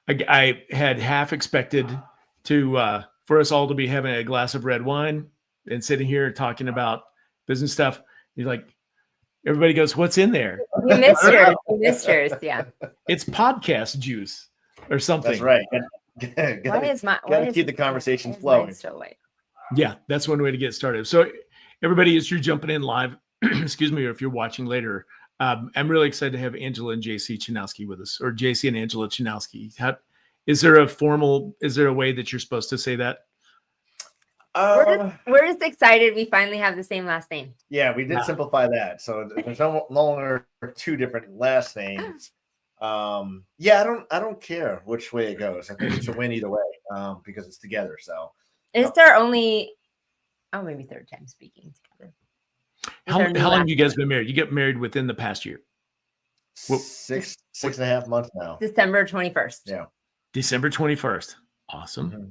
I had half expected to for us all to be having a glass of red wine and sitting here talking about business stuff. You're like, everybody goes, "What's in there?" You missed yours. You missed yours. Yeah. It's podcast juice or something. That's right. Gotta keep the conversation flowing. So white. Yeah, that's one way to get started. So everybody, as you're jumping in live, excuse me, or if you're watching later, I'm really excited to have Angela and JC Chanowsky with us, or JC and Angela Chanowsky. Is there a way that you're supposed to say that? We're just excited we finally have the same last name. Yeah, we did simplify that. So there's no longer two different last names. Yeah, I don't care which way it goes. I think it's a win either way, because it's together. So it's our only, maybe third time speaking together. How long have you guys been married? You get married within the past year? Six and a half months now. December 21st. Yeah. December 21st. Awesome. Mm-hmm.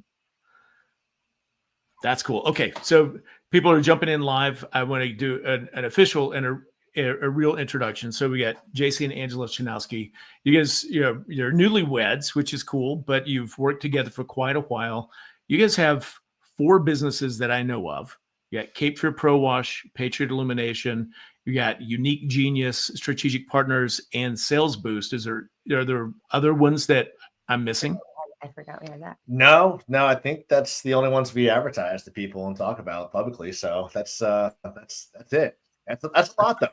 That's cool. Okay. So people are jumping in live. I want to do an official and a real introduction. So we got JC and Angela Chanowsky. You guys, you're newlyweds, which is cool, but you've worked together for quite a while. You guys have 4 businesses that I know of. You got Cape Fear Pro Wash, Patriot Illumination. You got Unique Genius, Strategic Partners, and Sales Boost. Are there other ones that I'm missing? I forgot we had that. No, I think that's the only ones we advertise to people and talk about publicly. So that's it. That's a lot though.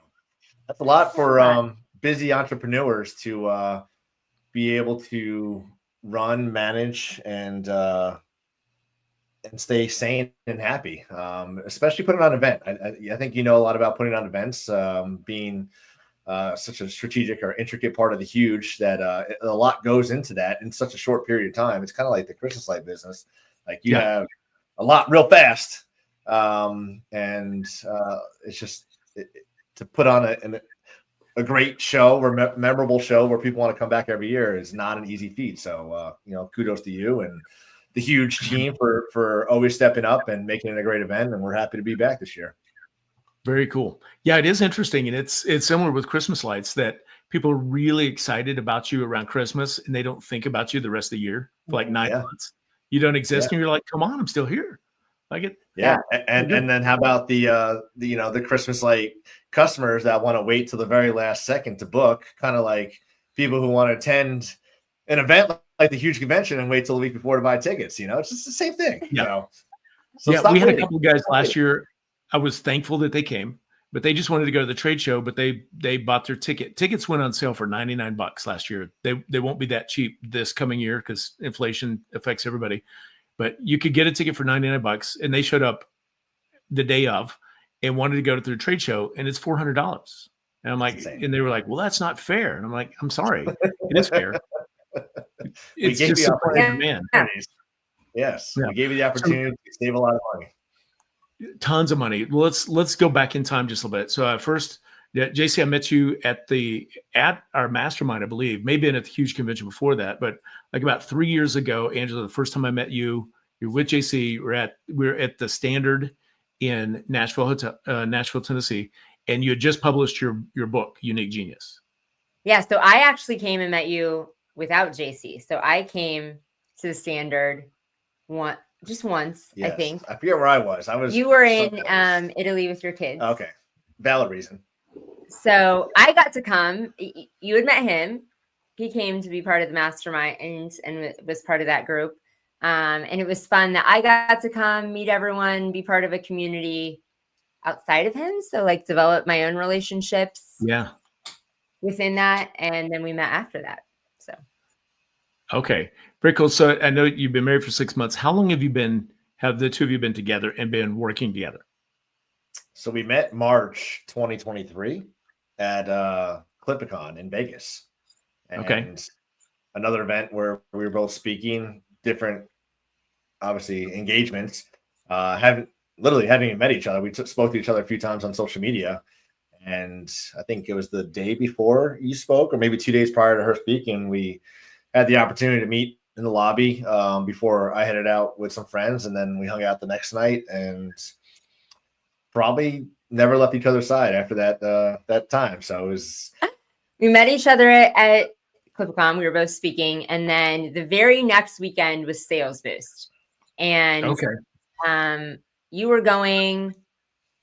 That's a lot for busy entrepreneurs to be able to run, manage, and stay sane and happy. Especially putting on an event. I think you know a lot about putting on events, being such a strategic or intricate part of the huge that a lot goes into that in such a short period of time. It's kind of like the Christmas light business. Like you have a lot real fast. It's just to put on a great show or memorable show where people want to come back every year is not an easy feat. So, kudos to you and the huge team for always stepping up and making it a great event. And we're happy to be back this year. Very cool. Yeah, it is interesting. And it's similar with Christmas lights that people are really excited about you around Christmas and they don't think about you the rest of the year for like 9 months. You don't exist and you're like, come on, I'm still here. Like it. Yeah. And then how about the Christmas light customers that want to wait till the very last second to book, kind of like people who want to attend an event like the huge convention and wait till the week before to buy tickets. It's just the same thing. Yeah. So we had a couple of guys last year. I was thankful that they came, but they just wanted to go to the trade show, but they bought their ticket. Tickets went on sale for $99 last year. They won't be that cheap this coming year because inflation affects everybody. But you could get a ticket for $99, and they showed up the day of and wanted to go to the trade show, and it's $400. And I'm like, and they were like, well, that's not fair. And I'm like, I'm sorry, it is fair. It's just supply and demand. Yes, we gave you the opportunity to save a lot of money. Tons of money. Well, let's go back in time just a little bit. So first, JC, I met you at our mastermind, I believe, maybe at the huge convention before that, but like about 3 years ago, Angela, the first time I met you, you're with JC. We're at the Standard in Nashville, Tennessee, and you had just published your book, Unique Genius. Yeah. So I actually came and met you without JC. So I came to the Standard just once, yes. I think. I forget where I was. You were in Italy with your kids. Okay. Valid reason. So I got to come. You had met him. He came to be part of the mastermind and was part of that group. And it was fun that I got to come, meet everyone, be part of a community outside of him. So like develop my own relationships. Yeah. Within that. And then we met after that. So. Okay. Very cool. So I know you've been married for 6 months. How long have the two of you been together and been working together? So we met March 2023 at Clipicon in Vegas. And another event where we were both speaking, different, obviously, engagements. Haven't even met each other. We spoke to each other a few times on social media. And I think it was the day before you spoke, or maybe 2 days prior to her speaking, we had the opportunity to meet in the lobby before I headed out with some friends. And then we hung out the next night and probably never left each other's side after that time. So it was. We met each other at ClipCon. We were both speaking. And then the very next weekend was Sales Boost. And you were going.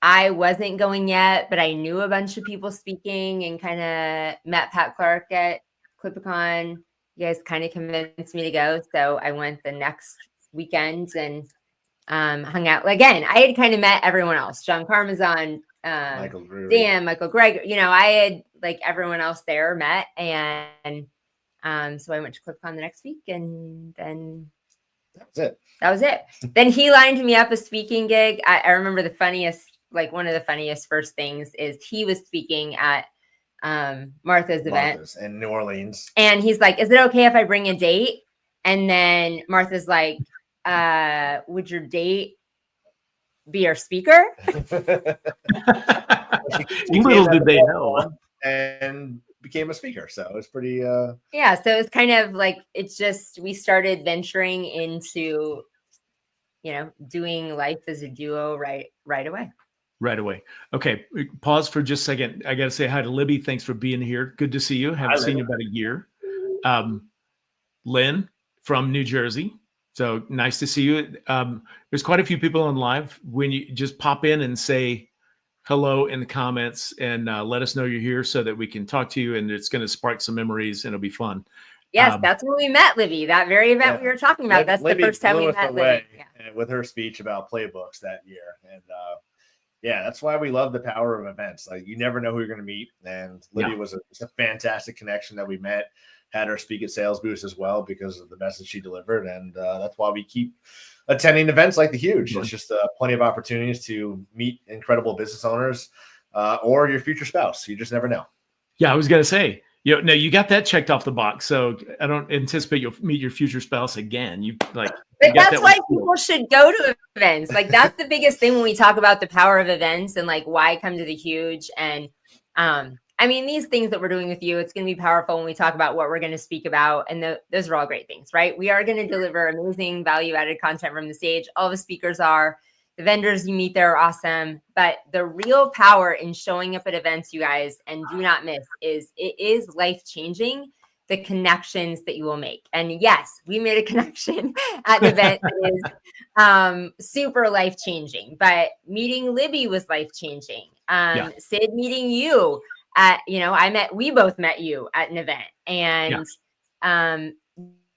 I wasn't going yet, but I knew a bunch of people speaking and kind of met Pat Clark at ClipCon. You guys kind of convinced me to go. So I went the next weekend and hung out. Again, I had kind of met everyone else. John Parmesan, Michael Greer. Dan, Michael Gregg. You know, I had like everyone else there met. And so I went to ClipCon the next week and then that was it. Then he lined me up a speaking gig. I remember the funniest, like one of the funniest first things is he was speaking at Martha's event in New Orleans. And he's like, is it okay if I bring a date? And then Martha's like, would your date be our speaker? Little did they know. And became a speaker. So it was pretty yeah, so it's kind of like it's just we started venturing into, you know, doing life as a duo right away. Right away. Okay, pause for just a second. I got to say hi to Libby. Thanks for being here. Good to see you. Haven't seen you about a year. Lynn from New Jersey. So nice to see you. There's quite a few people on live. When you just pop in and say hello in the comments and let us know you're here so that we can talk to you, and it's going to spark some memories and it'll be fun. Yes, that's when we met Libby. That very event we were talking about. That's Libby, the first time we met Libby. With her speech about playbooks that year. And yeah, that's why we love the power of events. Like you never know who you're going to meet. And Libby was a fantastic connection that we met, had her speak at Sales Boost as well because of the message she delivered. And that's why we keep attending events like the Huge. It's just plenty of opportunities to meet incredible business owners or your future spouse. You just never know. Yeah, I was going to say, no, you got that checked off the box. So I don't anticipate you'll meet your future spouse again. But that's why people should go to events. Like that's the biggest thing when we talk about the power of events and like why come to the Huge. And I mean, these things that we're doing with you, it's going to be powerful when we talk about what we're going to speak about. And those are all great things, right? We are going to deliver amazing value-added content from the stage. All the speakers are. The vendors you meet there are awesome. But the real power in showing up at events, you guys, and do not miss, is it is life-changing, the connections that you will make. And yes, we made a connection at the event that is super life-changing. But meeting Libby was life-changing. Sid meeting you at, we both met you at an event. And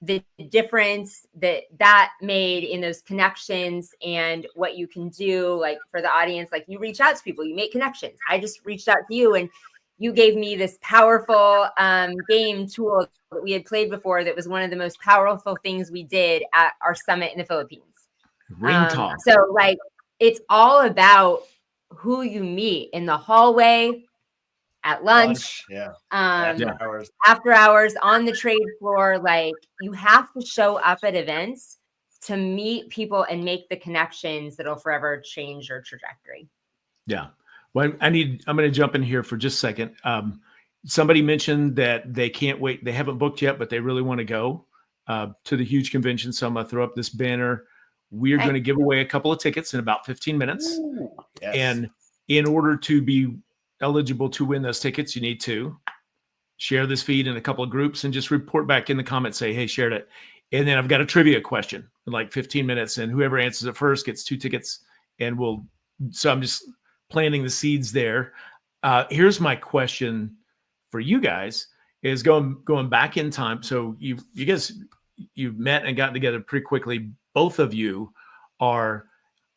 the difference that made in those connections and what you can do, like for the audience, like you reach out to people, you make connections. I just reached out to you and you gave me this powerful game tool that we had played before. That was one of the most powerful things we did at our summit in the Philippines. Ring talk. So like, it's all about who you meet in the hallway, at lunch, after hours, on the trade floor. Like you have to show up at events to meet people and make the connections that'll forever change your trajectory. Yeah. Well, I'm going to jump in here for just a second. Somebody mentioned that they can't wait. They haven't booked yet, but they really want to go to the Huge convention. So I'm going to throw up this banner. We're going to give away a couple of tickets in about 15 minutes. Ooh, yes. And in order to be eligible to win those tickets, you need to share this feed in a couple of groups and just report back in the comments, say, hey, shared it. And then I've got a trivia question in like 15 minutes. And whoever answers it first gets 2 tickets. And so I'm just planting the seeds there. Here's my question for you guys is going back in time. So you guys, you've met and gotten together pretty quickly. Both of you are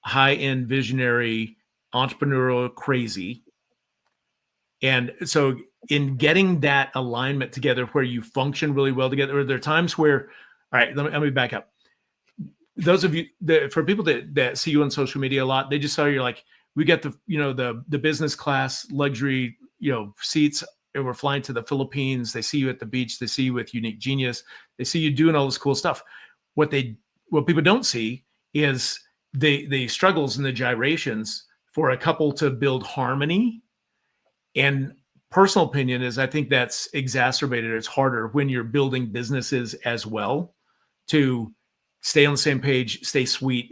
high-end visionary, entrepreneurial, crazy. And so in getting that alignment together where you function really well together, are there times where, all right, let me back up. Those of you for people that see you on social media a lot, they just saw you're like, we got the business class luxury, seats, and we're flying to the Philippines. They see you at the beach. They see you with Unique Genius. They see you doing all this cool stuff. What people don't see is the struggles and the gyrations for a couple to build harmony. And personal opinion is I think that's exacerbated. It's harder when you're building businesses as well to stay on the same page, stay sweet,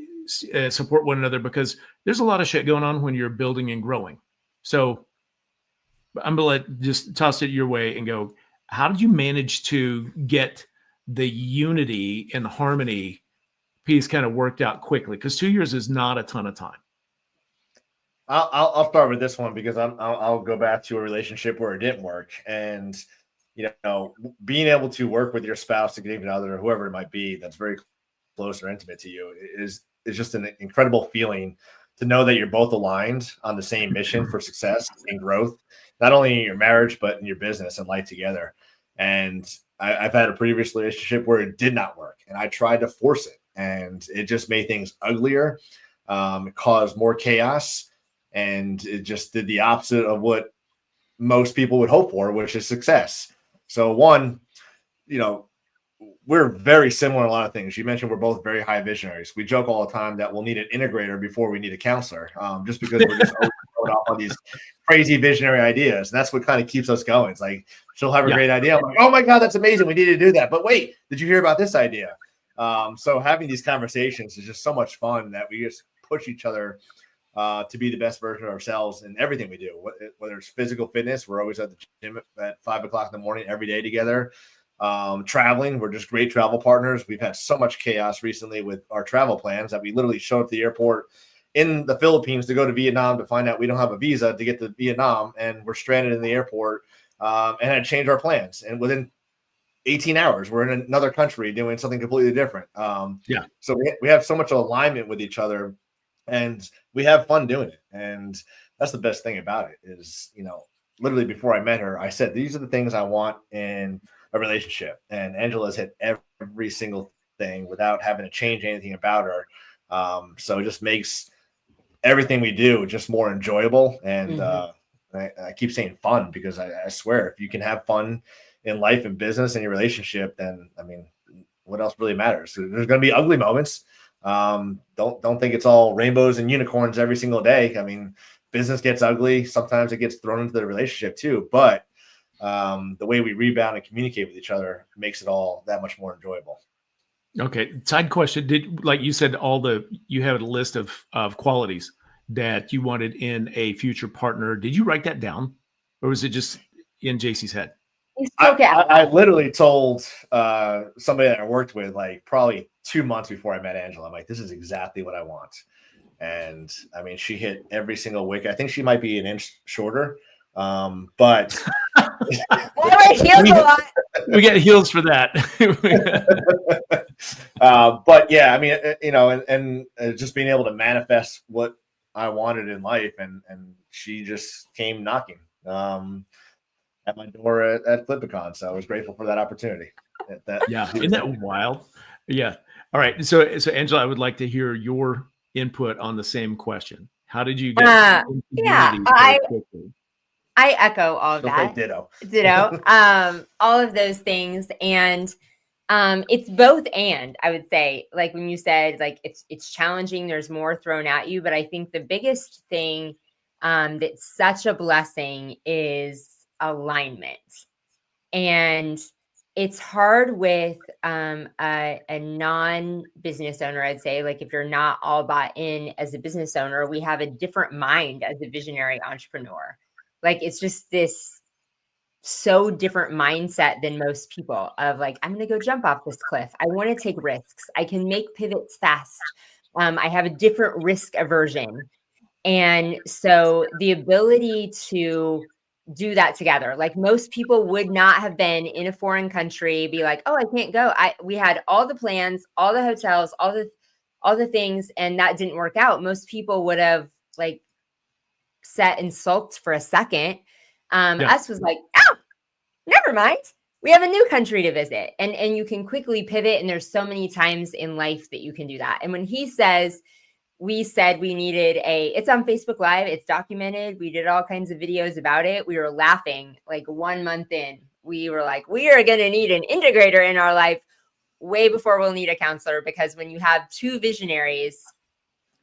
support one another, because there's a lot of shit going on when you're building and growing. So I'm going to just toss it your way and go, How did you manage to get the unity and harmony piece kind of worked out quickly? Because 2 years is not a ton of time. I'll start with this one because I'll go back to a relationship where it didn't work, and being able to work with your spouse, significant other, or whoever it might be, that's very close or intimate to you is just an incredible feeling to know that you're both aligned on the same mission for success and growth, not only in your marriage but in your business and life together. And I've had a previous relationship where it did not work, and I tried to force it, and it just made things uglier. It caused more chaos, and it just did the opposite of what most people would hope for, which is success. So one, we're very similar in a lot of things. You mentioned we're both very high visionaries. We joke all the time that we'll need an integrator before we need a counselor, just because we're just going off on these crazy visionary ideas. And that's what kind of keeps us going. It's like, she'll have a great idea. I'm like, oh my God, that's amazing. We need to do that. But wait, did you hear about this idea? So having these conversations is just so much fun that we just push each other to be the best version of ourselves in everything we do, whether it's physical fitness. We're always at the gym at 5 o'clock in the morning every day together. Traveling, we're just great travel partners. We've had so much chaos recently with our travel plans that we literally showed up at the airport in the Philippines to go to Vietnam to find out we don't have a visa to get to Vietnam, and we're stranded in the airport and had to change our plans. And within 18 hours, we're in another country doing something completely different. So we have so much alignment with each other, and we have fun doing it. And that's the best thing about it is, literally before I met her, I said, these are the things I want in a relationship. And Angela's hit every single thing without having to change anything about her. So it just makes everything we do just more enjoyable. And I keep saying fun because I swear, if you can have fun in life and business and your relationship, then, what else really matters? There's going to be ugly moments. Don't think it's all rainbows and unicorns every single day. Business gets ugly. Sometimes it gets thrown into the relationship too, but the way we rebound and communicate with each other makes it all that much more enjoyable. Okay. Side question. Like you said, you have a list of qualities that you wanted in a future partner. Did you write that down, or was it just in JC's head? I literally told somebody that I worked with, like probably 2 months before I met Angela, I'm like, this is exactly what I want. And she hit every single wicket. I think she might be an inch shorter, but we get heels for that. But yeah, and just being able to manifest what I wanted in life, and she just came knocking at my door at Clipicon. So I was grateful for that opportunity. Isn't that wild? Yeah. All right. So Angela, I would like to hear your input on the same question. How did you get I echo all of that. Ditto. All of those things. And it's both, and I would say, like when you said, like it's challenging, there's more thrown at you, but I think the biggest thing that's such a blessing is alignment. And it's hard with a non-business owner, I'd say. Like if you're not all bought in as a business owner, we have a different mind as a visionary entrepreneur. Like it's just this so different mindset than most people of like, I'm going to go jump off this cliff. I want to take risks. I can make pivots fast. I have a different risk aversion. And so the ability to do that together, like most people would not have been in a foreign country, be like, oh, I can't go. We had all the plans, all the hotels, all the things, and that didn't work out. Most people would have like sat and sulked for a second. Us was like, oh, never mind. We have a new country to visit. And you can quickly pivot. And there's so many times in life that you can do that. And when he says, we said we needed it's on Facebook Live. It's documented. We did all kinds of videos about it. We were laughing like 1 month in. We were like, we are going to need an integrator in our life way before we'll need a counselor, because when you have two visionaries,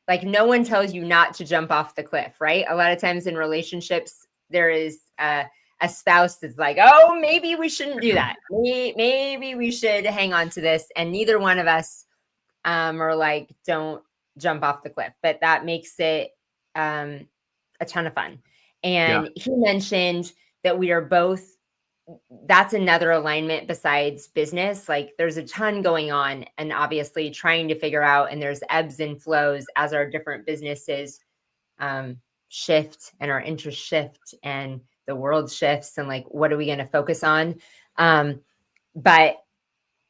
like no one tells you not to jump off the cliff, right? A lot of times in relationships, there is a spouse that's like, oh, maybe we shouldn't do that. Maybe we should hang on to this. And neither one of us are like, don't jump off the cliff. But that makes it a ton of fun. And he mentioned that we are both that's another alignment besides business. Like there's a ton going on, and obviously trying to figure out, and there's ebbs and flows as our different businesses shift and our interests shift and the world shifts, and like, what are we going to focus on? But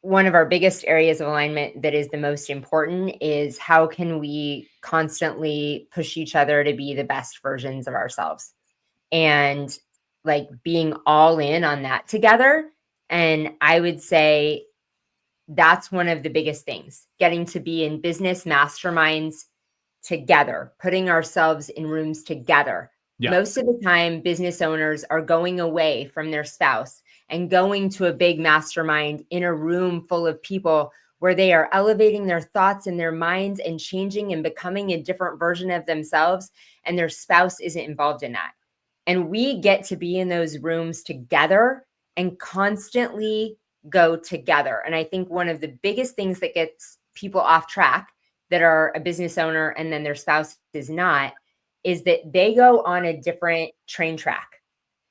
one of our biggest areas of alignment that is the most important is how can we constantly push each other to be the best versions of ourselves, and like being all in on that together. And I would say that's one of the biggest things, getting to be in business masterminds together, putting ourselves in rooms together. Yeah. Most of the time, business owners are going away from their spouse and going to a big mastermind in a room full of people where they are elevating their thoughts and their minds and changing and becoming a different version of themselves. And their spouse isn't involved in that. And we get to be in those rooms together and constantly go together. And I think one of the biggest things that gets people off track that are a business owner and then their spouse is not, is that they go on a different train track.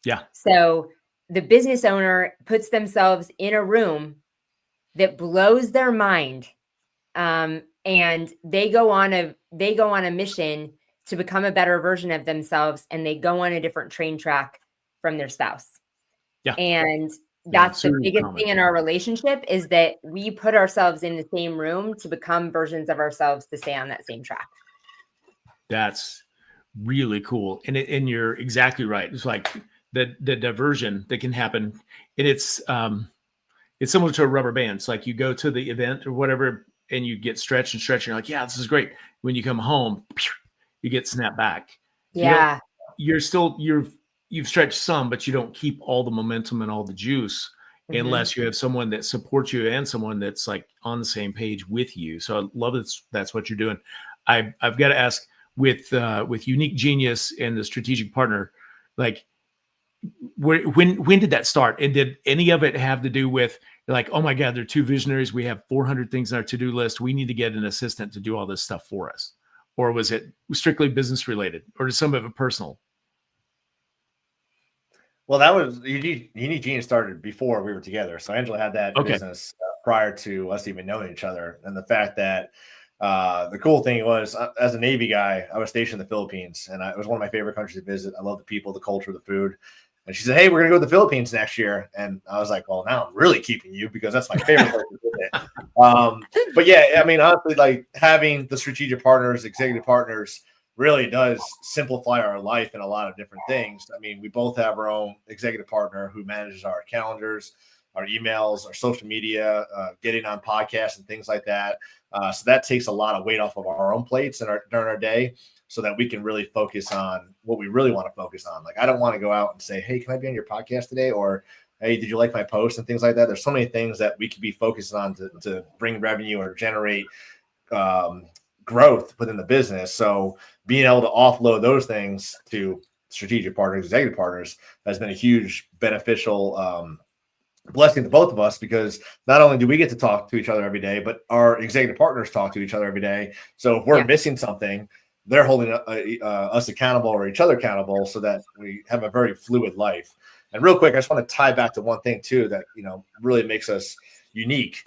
Yeah. So the business owner puts themselves in a room that blows their mind. And they go on a mission to become a better version of themselves, and they go on a different train track from their spouse. Yeah. And that's the biggest thing in our relationship, is that we put ourselves in the same room to become versions of ourselves to stay on that same track. That's really cool. And you're exactly right. It's like the diversion that can happen. And it's similar to a rubber band. It's like you go to the event or whatever, and you get stretched and stretched. And you're like, yeah, this is great. When you come home, you get snapped back. Yeah. You've stretched some, but you don't keep all the momentum and all the juice unless you have someone that supports you and someone that's like on the same page with you. So I love that's what you're doing. I've got to ask, with Unique Genius and the strategic partner, like when did that start? And did any of it have to do with like, oh my God, they're two visionaries. We have 400 things on our to-do list. We need to get an assistant to do all this stuff for us. Or was it strictly business related, or is some of it personal? Well, that was Unique Genius started before we were together. So Angela had that business prior to us even knowing each other. And the fact that the cool thing was, as a Navy guy, I was stationed in the Philippines, and it was one of my favorite countries to visit. I love the people, the culture, the food. And she said, hey, we're going to go to the Philippines next year. And I was like, well, now I'm really keeping you, because that's my favorite place to visit. But yeah, I mean, honestly, like having the strategic partners, executive partners, really does simplify our life in a lot of different things. I mean, we both have our own executive partner who manages our calendars, our emails, our social media, getting on podcasts and things like that. So that takes a lot of weight off of our own plates during our day, so that we can really focus on what we really want to focus on. Like, I don't want to go out and say, hey, can I be on your podcast today? Or, hey, did you like my post and things like that? There's so many things that we could be focused on to bring revenue or generate growth within the business. So being able to offload those things to strategic partners, executive partners, has been a huge beneficial blessing to both of us, because not only do we get to talk to each other every day, but our executive partners talk to each other every day. So if we're missing something, they're holding us accountable or each other accountable, so that we have a very fluid life. And real quick, I just want to tie back to one thing too that really makes us unique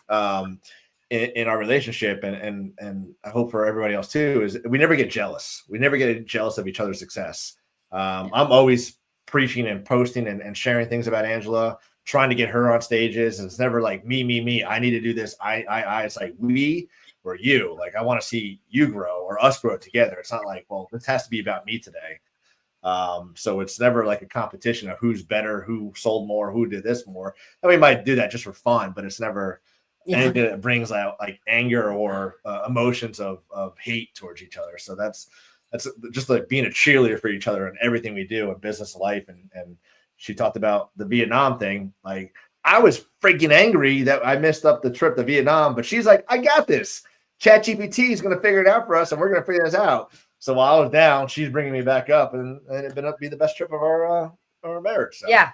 in our relationship, and I hope for everybody else too, is we never get jealous. We never get jealous of each other's success. I'm always preaching and posting and sharing things about Angela, trying to get her on stages, and it's never like me. I need to do this. I. It's like we or you. Like, I want to see you grow or us grow together. It's not like, well, this has to be about me today. So it's never like a competition of who's better, who sold more, who did this more. And we might do that just for fun, but it's never anything that brings out like anger or emotions of hate towards each other. So that's just like being a cheerleader for each other in everything we do in business life. And she talked about the Vietnam thing. Like, I was freaking angry that I messed up the trip to Vietnam, but she's like, I got this. ChatGPT is going to figure it out for us, and we're going to figure this out. So while I was down, she's bringing me back up, and it's been up to be the best trip of our marriage. So. Yeah.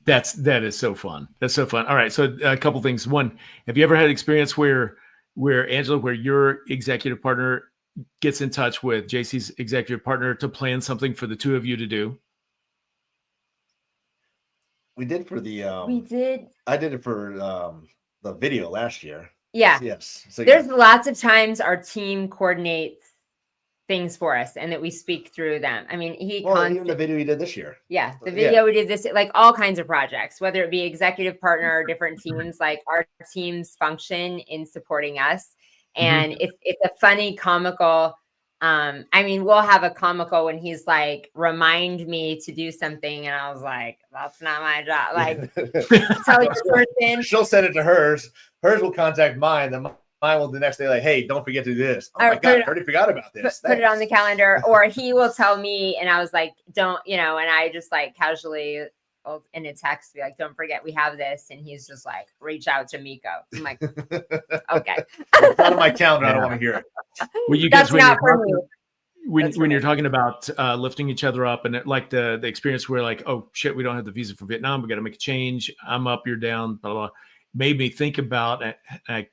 That is so fun. That's so fun. All right. So a couple things. One, have you ever had experience where Angela, where your executive partner gets in touch with JC's executive partner to plan something for the two of you to do? We did for the we did. I did it for the video last year. Yeah. Yes. So there's lots of times our team coordinates things for us and that we speak through them. I mean, even the video you did this year. Yeah, the video we did this, like all kinds of projects, whether it be executive partner or different teams, like our teams function in supporting us. And it's a funny, comical. I mean, we'll have a comical when he's like, remind me to do something. And I was like, that's not my job. Like, tell your person. She'll send it to hers. Hers will contact mine. Then mine will the next day, like, hey, don't forget to do this. Oh my God, I already forgot about this. Put it on the calendar. Or he will tell me, and I was like, don't, and I just like casually in a text be like, don't forget we have this. And he's just like, reach out to Miko. I'm like, okay. It's not on my calendar. I don't want to hear it. Well, you guys, when you're talking about lifting each other up, and like the experience where like, oh shit, we don't have the visa for Vietnam, we got to make a change. I'm up, you're down, blah, blah, blah. Made me think about I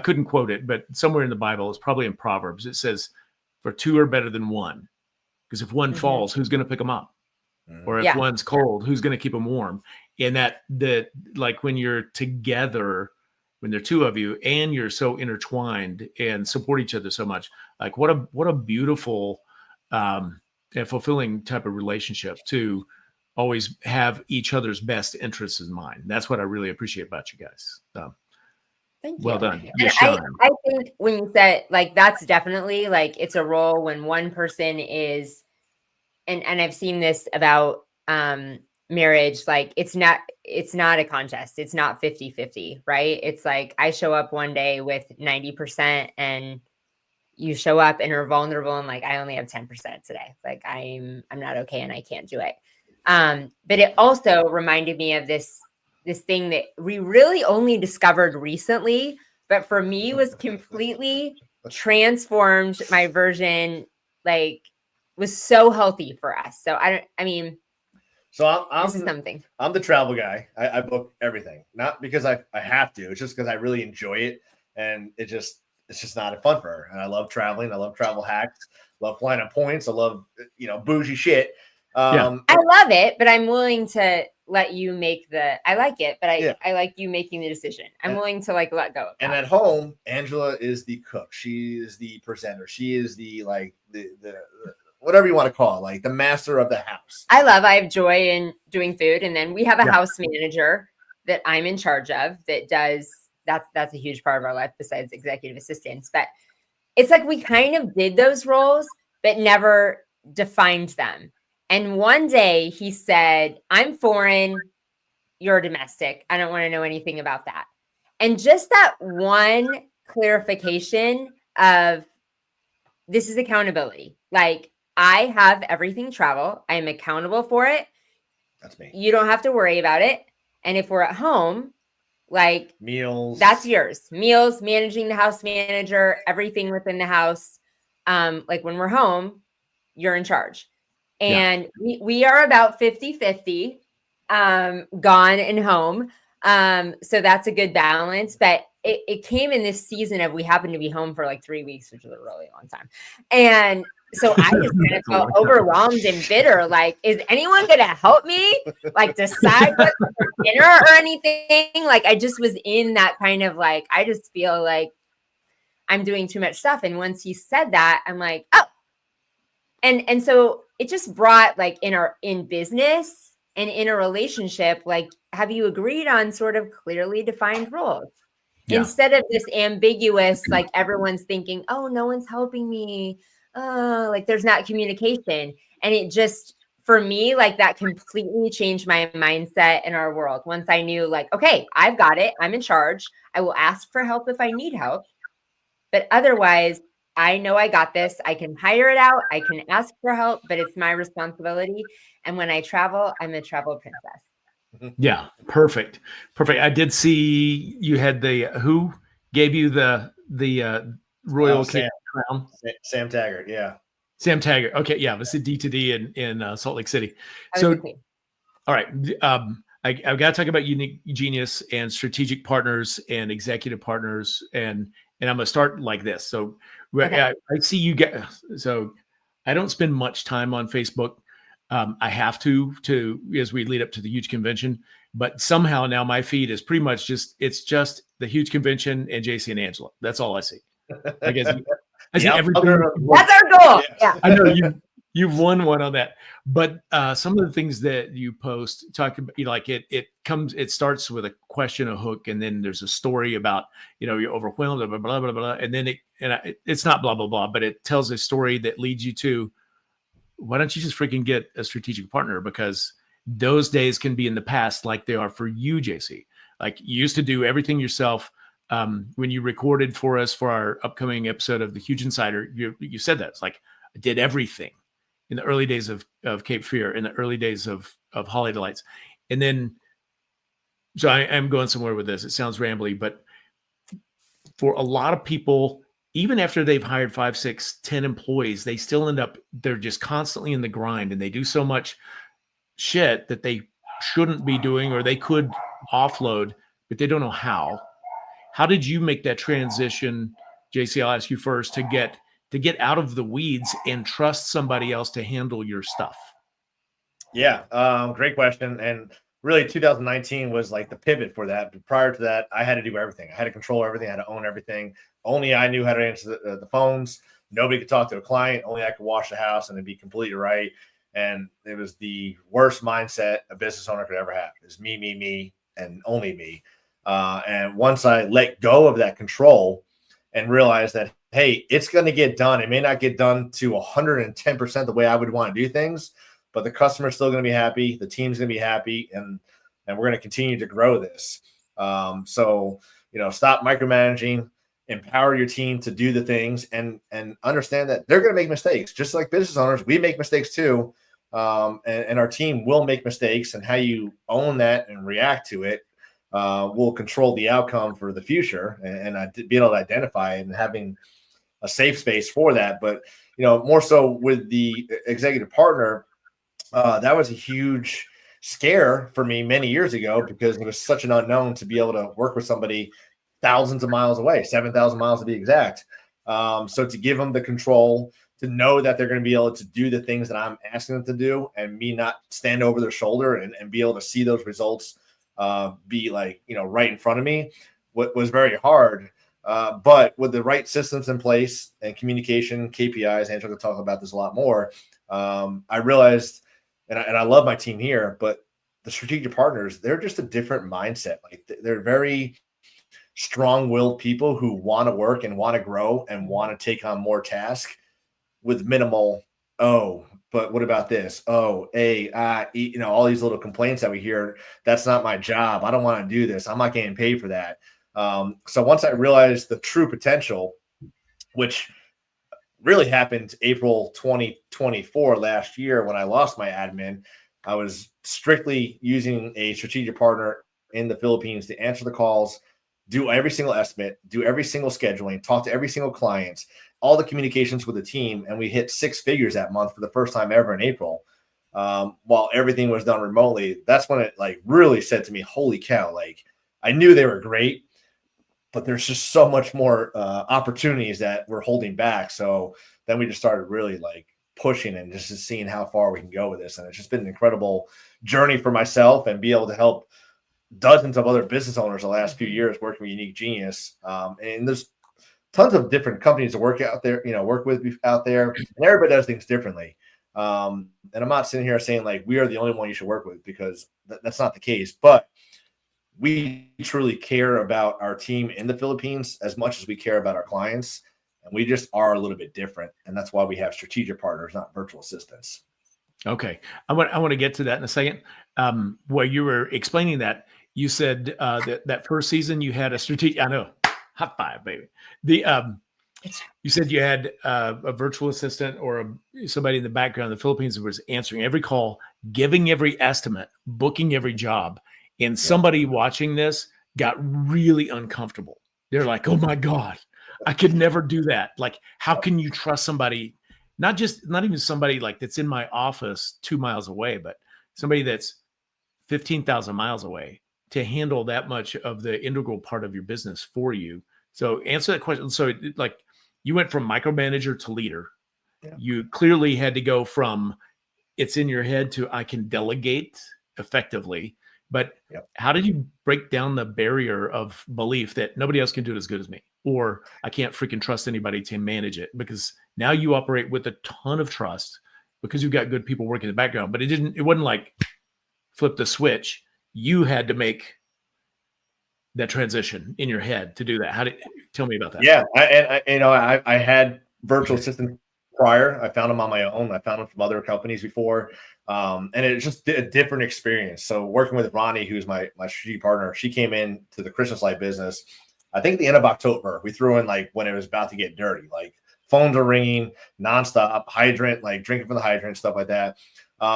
couldn't quote it, but somewhere in the Bible, it's probably in Proverbs. It says, "For two are better than one," because if one falls, who's going to pick them up? Or if one's cold, who's going to keep them warm? And that like when you're together, when there are two of you, and you're so intertwined and support each other so much, like what a beautiful and fulfilling type of relationship to always have each other's best interests in mind. That's what I really appreciate about you guys. Thank you. Well done. I think when you said like, that's definitely like, it's a role when one person is, and I've seen this about marriage, like it's not a contest. It's not 50-50, right? It's like, I show up one day with 90% and you show up and are vulnerable and like, I only have 10% today. Like I'm not okay and I can't do it. But it also reminded me of this thing that we really only discovered recently, but for me was completely transformed. My version, like, was so healthy for us. So So this is something. I'm the travel guy. I book everything, not because I have to. It's just because I really enjoy it, and it's just not fun for her. And I love traveling. I love travel hacks. Love flying on points. I love bougie shit. I love it, but I'm willing to let you make I like it, but I like you making the decision. I'm willing to like let go. And at home, Angela is the cook. She is the presenter. She is the whatever you want to call it, like the master of the house. I have joy in doing food. And then we have a house manager that I'm in charge of that does, that's a huge part of our life besides executive assistants. But it's like, we kind of did those roles, but never defined them. And one day he said, I'm foreign, you're domestic. I don't want to know anything about that. And just that one clarification of this is accountability. Like, I have everything travel. I am accountable for it. That's me. You don't have to worry about it. And if we're at home, like meals, that's yours. Meals, managing the house manager, everything within the house. Like when we're home, you're in charge. And we are about 50-50 gone and home. So that's a good balance. But it came in this season of we happened to be home for like 3 weeks, which was a really long time. And so I just kind of felt overwhelmed and bitter. Like, is anyone going to help me like decide what's for dinner or anything? Like, I just was in that kind of like, I just feel like I'm doing too much stuff. And once he said that, I'm like, oh, and so it just brought like in business and in a relationship, like, have you agreed on sort of clearly defined roles? Instead of this ambiguous, like everyone's thinking, oh, no one's helping me. Like there's not communication. And it just, for me, like that completely changed my mindset in our world. Once I knew like, okay, I've got it. I'm in charge. I will ask for help if I need help. But otherwise, I know I got this. I can hire it out. I can ask for help, but it's my responsibility. And when I travel, I'm a travel princess. Yeah. Perfect. I did see you had who gave you the royal crown? Sam Taggart. Yeah. Sam Taggart. Okay. Yeah. It was a D2D in Salt Lake City. So, all right. I've got to talk about unique genius and strategic partners and executive partners. And I'm going to start like this. So I see you get, so I don't spend much time on Facebook. I have to as we lead up to the huge convention, but somehow now my feed is pretty much it's just the huge convention and JC and Angela. That's all I see. I guess I see everything. That's our goal. Yeah. I know you've won one on that, but some of the things that you post talk about, like it starts with a question, a hook, and then there's a story about, you're overwhelmed, blah, blah, blah, blah, and then it's not blah, blah, blah, but it tells a story that leads you to, why don't you just freaking get a strategic partner? Because those days can be in the past, like they are for you, JC. Like you used to do everything yourself. When you recorded for us for our upcoming episode of The Huge Insider, you said that. It's like, I did everything in the early days of Cape Fear, in the early days of Holiday Delights. And then, so I'm going somewhere with this. It sounds rambly, but for a lot of people, even after they've hired 5, 6, 10 employees, they still they're just constantly in the grind, and they do so much shit that they shouldn't be doing, or they could offload, but they don't know how. How did you make that transition, JC? I'll ask you first, to get out of the weeds and trust somebody else to handle your stuff. Yeah, great question. And really 2019 was like the pivot for that. But prior to that, I had to do everything. I had to control everything. I had to own everything. Only I knew how to answer the phones. Nobody could talk to a client. Only I could wash the house, and it'd be completely right. And it was the worst mindset a business owner could ever have. It's me, and only me. And once I let go of that control and realized that, hey, it's going to get done. It may not get done to 110% the way I would want to do things, but the customer's still going to be happy. The team's going to be happy, and we're going to continue to grow this. So, stop micromanaging, empower your team to do the things, and understand that they're going to make mistakes. Just like business owners, we make mistakes too. And our team will make mistakes, and how you own that and react to it will control the outcome for the future, and being able to identify it and having a safe space for that. But, more so with the executive partner, that was a huge scare for me many years ago, because it was such an unknown to be able to work with somebody thousands of miles away, 7,000 miles to be exact. So to give them the control, to know that they're going to be able to do the things that I'm asking them to do, and me not stand over their shoulder, and be able to see those results be like, right in front of me, was very hard. But with the right systems in place and communication, KPIs, Angela will talk about this a lot more. I realized, and I love my team here, but the strategic partners, they're just a different mindset. Like they're very strong-willed people who want to work and want to grow and want to take on more tasks with minimal, but what about this? All these little complaints that we hear. That's not my job. I don't want to do this. I'm not getting paid for that. So once I realized the true potential, which really happened April 2024 last year, when I lost my admin, I was strictly using a strategic partner in the Philippines to answer the calls, do every single estimate, do every single scheduling, talk to every single client, all the communications with the team. And we hit 6 figures that month for the first time ever in April, while everything was done remotely. That's when it really said to me, holy cow, I knew they were great, but there's just so much more opportunities that we're holding back. So then we just started really pushing and just seeing how far we can go with this. And it's just been an incredible journey for myself, and be able to help dozens of other business owners the last few years working with Unique Genius. And there's tons of different companies to work out there, work with out there, and everybody does things differently. And I'm not sitting here saying we are the only one you should work with, because that's not the case. But we truly care about our team in the Philippines as much as we care about our clients. And we just are a little bit different. And that's why we have strategic partners, not virtual assistants. Okay. I want to get to that in a second. Where you were explaining that, you said that first season you had a strategic, I know, hot five, baby. You said you had a virtual assistant or somebody in the background in the Philippines who was answering every call, giving every estimate, booking every job. And somebody watching this got really uncomfortable. They're like, oh my God, I could never do that. How can you trust somebody? Not even somebody that's in my office 2 miles away, but somebody that's 15,000 miles away to handle that much of the integral part of your business for you. So answer that question. So you went from micromanager to leader. Yeah. You clearly had to go from it's in your head to, I can delegate effectively. But Yep. how did you break down the barrier of belief that nobody else can do it as good as me, or I can't freaking trust anybody to manage it? Because now you operate with a ton of trust because you've got good people working in the background. But it wasn't like flip the switch. You had to make that transition in your head to do that. Tell me about that? Yeah, I had virtual assistants prior. I found them on my own. I found them from other companies before, and it's just a different experience. So working with Ronnie, who's my strategic partner, she came in to the Christmas light business, I think the end of October. We threw in like when it was about to get dirty, like phones are ringing nonstop, hydrant, like drinking from the hydrant, stuff like that.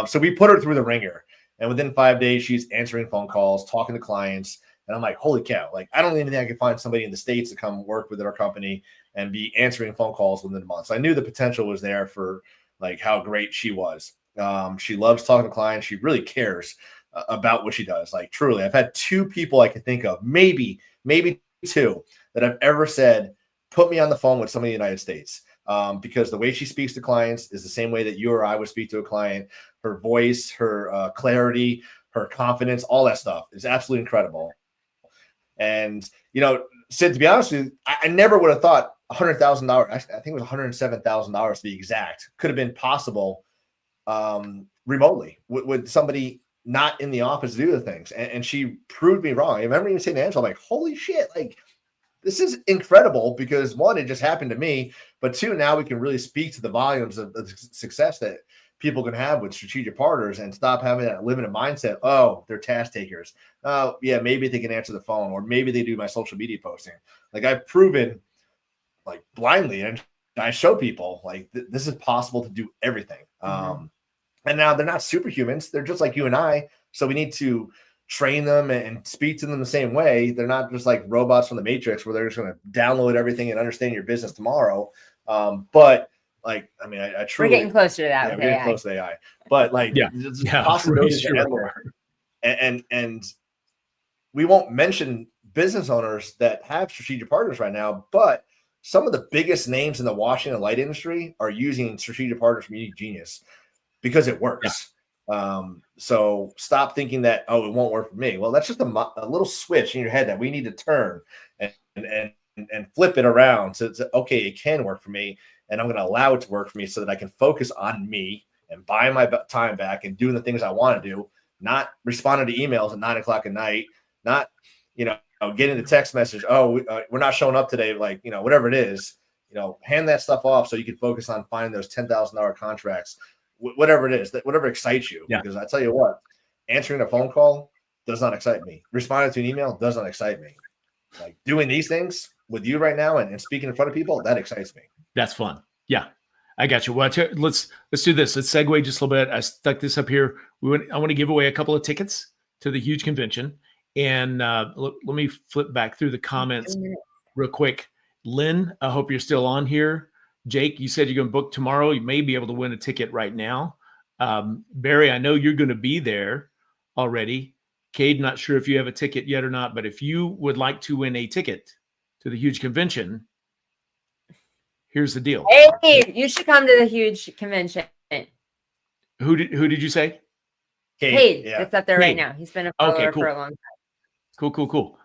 So we put her through the ringer, and within 5 days, she's answering phone calls, talking to clients. And I'm like, holy cow, like, I don't even think I can find somebody in the States to come work within our company and be answering phone calls within a month. So I knew the potential was there for like how great she was. She loves talking to clients. She really cares about what she does. Like, truly, I've had 2 people I can think of, maybe 2, that I've ever said, put me on the phone with somebody in the United States. Because the way she speaks to clients is the same way that you or I would speak to a client. Her voice, her clarity, her confidence, all that stuff is absolutely incredible. And, Sid, to be honest with you, I never would have thought $100,000. I think it was $107,000 to be exact. Could have been possible remotely with somebody not in the office to do the things. And she proved me wrong. I remember even saying to Angela, I'm like, holy shit, like, this is incredible because 1, it just happened to me, but 2, now we can really speak to the volumes of the success that people can have with strategic partners and stop having that limited mindset. Oh, they're task takers. Oh, yeah, maybe they can answer the phone, or maybe they do my social media posting. Like, I've proven, like, blindly, and I show people like this is possible to do everything. And now they're not superhumans; they're just like you and I. So we need to train them and speak to them the same way. They're not just like robots from the Matrix where they're just going to download everything and understand your business tomorrow. But like, I mean, I truly, we're getting closer to that. Yeah, we're getting close to AI. But like, possibilities are everywhere. And we won't mention business owners that have strategic partners right now, but some of the biggest names in the Washington light industry are using strategic partners from Unique Genius because it works. So stop thinking that, oh, it won't work for me. Well, that's just a little switch in your head that we need to turn and flip it around. So it's okay, it can work for me, and I'm going to allow it to work for me so that I can focus on me and buying my time back and doing the things I want to do, not responding to emails at 9:00 at night, not, getting the text message, oh, we're not showing up today, like, whatever it is, hand that stuff off so you can focus on finding those $10,000 contracts, whatever it is, whatever excites you. Because I tell you what, answering a phone call does not excite me. Responding to an email does not excite me. Like, doing these things with you right now and speaking in front of people, that excites me. That's fun. Yeah, I got you. Well, let's do this. Let's segue just a little bit. I stuck this up here. I want to give away a couple of tickets to the huge convention. And let me flip back through the comments real quick. Lynn, I hope you're still on here. Jake, you said you're going to book tomorrow. You may be able to win a ticket right now. Barry, I know you're going to be there already. Cade, not sure if you have a ticket yet or not, but if you would like to win a ticket to the huge convention, here's the deal. Hey, you should come to the huge convention. Who did you say? Cade. It's up there right now. He's been a follower for a long time. Cool.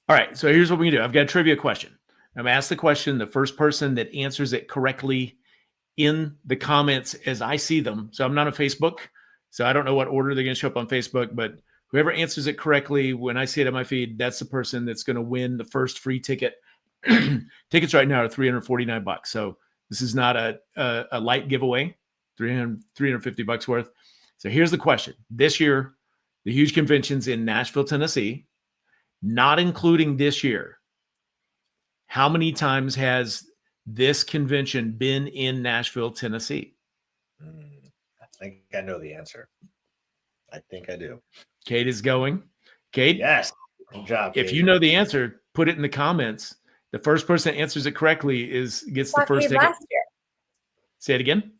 All right. So here's what we can do. I've got a trivia question. I'm going to ask the question. The first person that answers it correctly in the comments as I see them. So I'm not on Facebook, so I don't know what order they're going to show up on Facebook, but whoever answers it correctly when I see it on my feed, that's the person that's going to win the first free ticket. Tickets right now are $349. So this is not a light giveaway, $350 worth. So here's the question. This year, the huge convention's in Nashville, Tennessee, not including this year. How many times has this convention been in Nashville, Tennessee? I think I know the answer. I think I do. Cade is going. Cade? Yes. Good job, Cade. If you know the answer, put it in the comments. The first person that answers it correctly gets the first ticket. Last year. Say it again.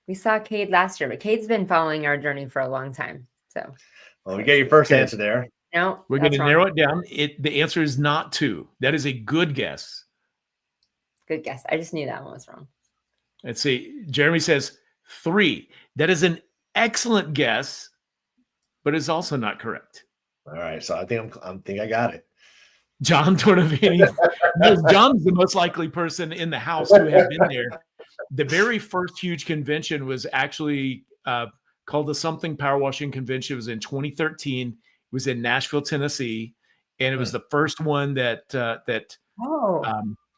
We saw Cade last year, but Cade's been following our journey for a long time. So, well, we get your first answer there. No, we're going to narrow it down. The answer is not 2. That is a good guess. Good guess. I just knew that one was wrong. Let's see. Jeremy says 3. That is an excellent guess, but it's also not correct. All right, so I think I got it. John Tornavini. John's the most likely person in the house to have been there. The very first huge convention was actually called the Something Power Washing Convention. It was in 2013. It was in Nashville, Tennessee, and it was the first one that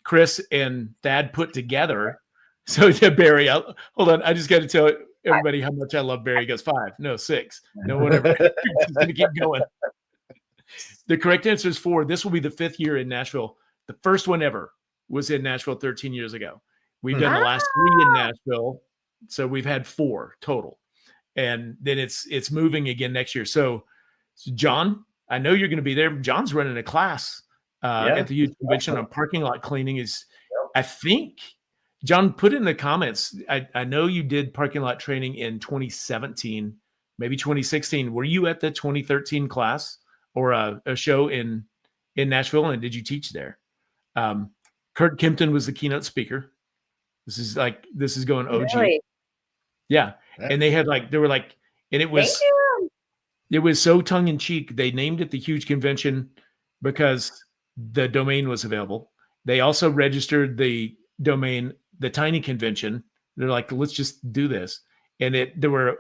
Chris and Thad put together. So yeah, Barry, hold on. I just got to tell everybody how much I love Barry. He goes 5, no 6, no whatever. Just gonna keep going. The correct answer is 4. This will be the 5th year in Nashville. The first one ever was in Nashville 13 years ago. We've done the last 3 in Nashville, so we've had 4 total. And then it's moving again next year. So John, I know you're going to be there. John's running a class at the huge convention on parking lot cleaning. I think, John, put in the comments. I know you did parking lot training in 2017, maybe 2016. Were you at the 2013 class or a show in Nashville? And did you teach there? Kurt Kempton was the keynote speaker. This is going OG. Really? Yeah. And they were like, and it was so tongue in cheek. They named it the huge convention because the domain was available. They also registered the domain, the tiny convention. They're like, let's just do this. And there were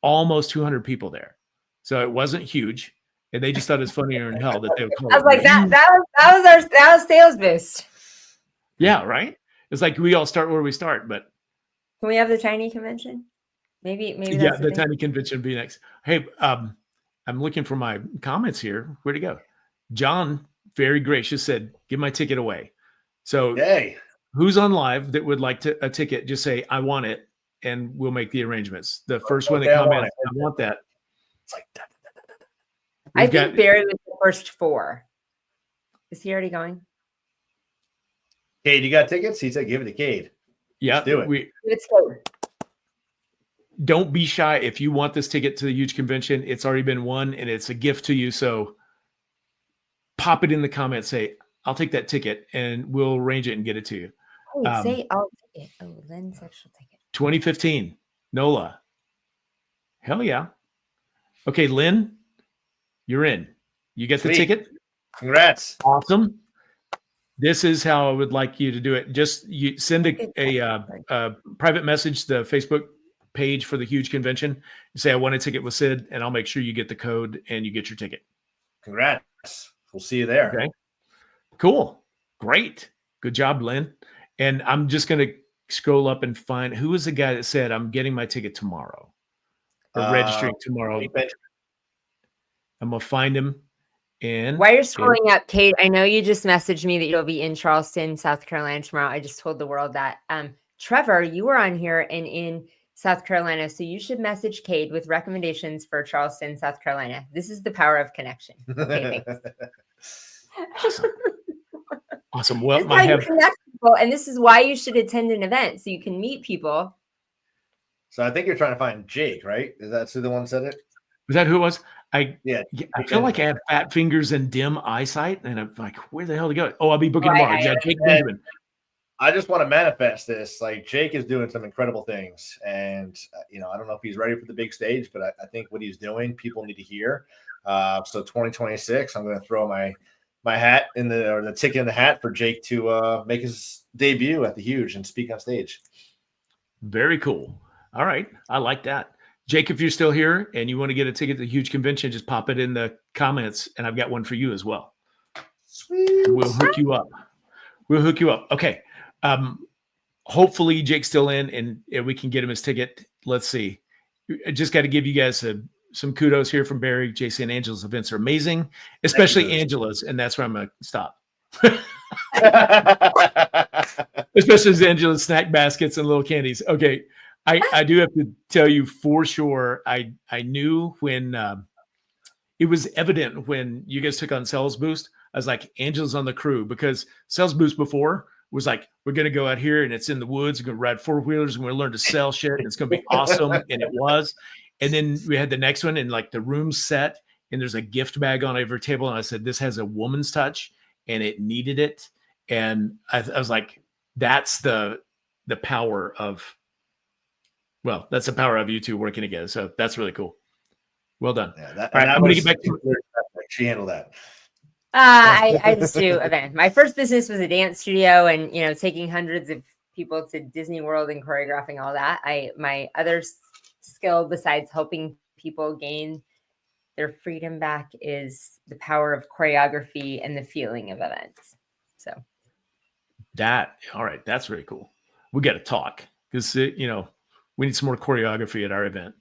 almost 200 people there. So it wasn't huge. And they just thought it was funnier in hell that they would call it. I was like, that was sales boost. Yeah, right. It's like we all start where we start, but can we have the tiny convention? Maybe. Yeah, the tiny convention would be next. Hey, I'm looking for my comments here. Where'd it go? John, very gracious, said, "Give my ticket away." So, who's on live that would like a ticket? Just say, "I want it," and we'll make the arrangements. The first one that comments, "I want that." It's like that. I think Barry was the first 4. Is he already going? Cade, you got tickets? He said, "Give it to Cade." Yeah, let's do it. Let's go. Don't be shy. If you want this ticket to the huge convention, it's already been won and it's a gift to you. So pop it in the comments. Say, "I'll take that ticket," and we'll arrange it and get it to you. Oh, say, "I'll take it." Oh, Lynn said she'll take it. 2015, NOLA. Hell yeah. Okay, Lynn, you're in. You get the ticket. Congrats. Awesome. This is how I would like you to do it. Just you send a private message to the Facebook page for the huge convention. You say, "I want a ticket with Sid," and I'll make sure you get the code and you get your ticket. Congrats. We'll see you there. Okay. Cool. Great. Good job, Lynn. And I'm just going to scroll up and find who was the guy that said, "I'm getting my ticket tomorrow," or registering tomorrow. I'm going to find him. And while you're scrolling up, Kate, I know you just messaged me that you'll be in Charleston, South Carolina tomorrow. I just told the world that. Trevor, you were on here and in South Carolina, so you should message Cade with recommendations for Charleston, South Carolina. This is the power of connection. Okay, thanks. Awesome. Well, I have connect people, and this is why you should attend an event so you can meet people. So I think you're trying to find Jake, right? Is that who the one said it? Was that who it was? I feel like I have fat fingers and dim eyesight, and I'm like, where the hell to go? Oh, I'll be booking tomorrow. Yeah, Jake Benjamin. I just want to manifest this. Like, Jake is doing some incredible things, and I don't know if he's ready for the big stage, but I think what he's doing, people need to hear. So 2026, I'm going to throw my hat in the ticket in the hat for Jake to make his debut at the huge and speak on stage. Very cool. All right, I like that. Jake, if you're still here and you want to get a ticket to the huge convention, just pop it in the comments, and I've got one for you as well. Sweet. We'll hook you up. Okay. Hopefully Jake's still in and we can get him his ticket. Let's see. I just got to give you guys some kudos here from Barry. JC and Angela's events are amazing, especially Angela's, and that's where I'm going to stop. Especially Angela's snack baskets and little candies. Okay. I do have to tell you for sure. I knew when it was evident when you guys took on Sales Boost. I was like, Angela's on the crew, because Sales Boost before was like, we're going to go out here and it's in the woods. We're going to ride 4-wheelers and we're going to learn to sell shit. And it's going to be awesome. And it was. And then we had the next one, and like the room's set and there's a gift bag on every table. And I said, this has a woman's touch, and it needed it. And I was like, that's the power of Well, that's the power of you two working together. So that's really cool. Well done. Yeah, All right, I'm going to get back to she handled that. I just do events. My first business was a dance studio, and taking hundreds of people to Disney World and choreographing all that. My other skill besides helping people gain their freedom back is the power of choreography and the feeling of events. So that. All right, that's really cool. We got to talk because we need some more choreography at our event.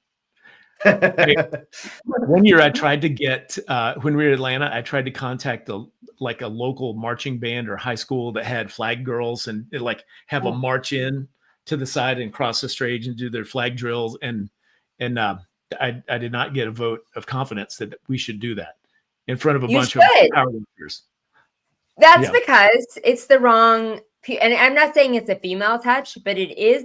One year I tried to get when we were in Atlanta, I tried to contact a local marching band or high school that had flag girls and have a march in to the side and cross the stage and do their flag drills. And I did not get a vote of confidence that we should do that in front of a bunch of powerlifters. That's because it's the wrong. And I'm not saying it's a female touch, but it is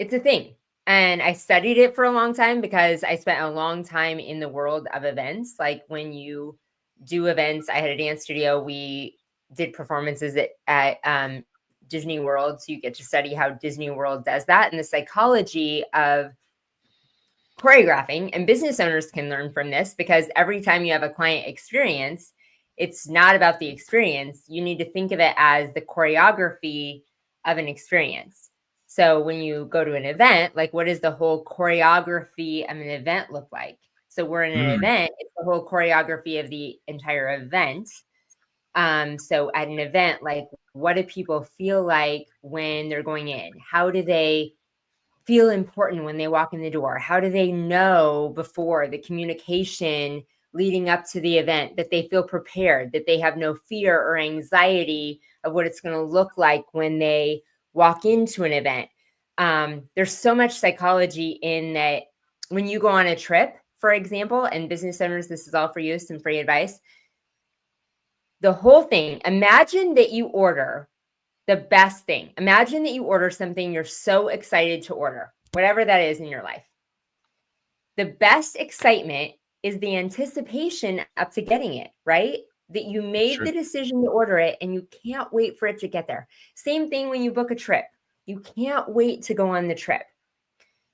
it's a thing. And I studied it for a long time because I spent a long time in the world of events. Like when you do events, I had a dance studio. We did performances at Disney World. So you get to study how Disney World does that and the psychology of choreographing. And business owners can learn from this because every time you have a client experience, it's not about the experience. You need to think of it as the choreography of an experience. So when you go to an event, what does the whole choreography of an event look like? So we're in an event, it's the whole choreography of the entire event. So at an event, what do people feel like when they're going in? How do they feel important when they walk in the door? How do they know before the communication leading up to the event that they feel prepared, that they have no fear or anxiety of what it's going to look like when they walk into an event? There's so much psychology in that. When you go on a trip, for example, and business owners, this is all for you, some free advice. The whole thing, imagine that you order the best thing. Imagine that you order something you're so excited to order, whatever that is in your life. The best excitement is the anticipation up to getting it, right? That you made the decision to order it and you can't wait for it to get there. Same thing when you book a trip. You can't wait to go on the trip.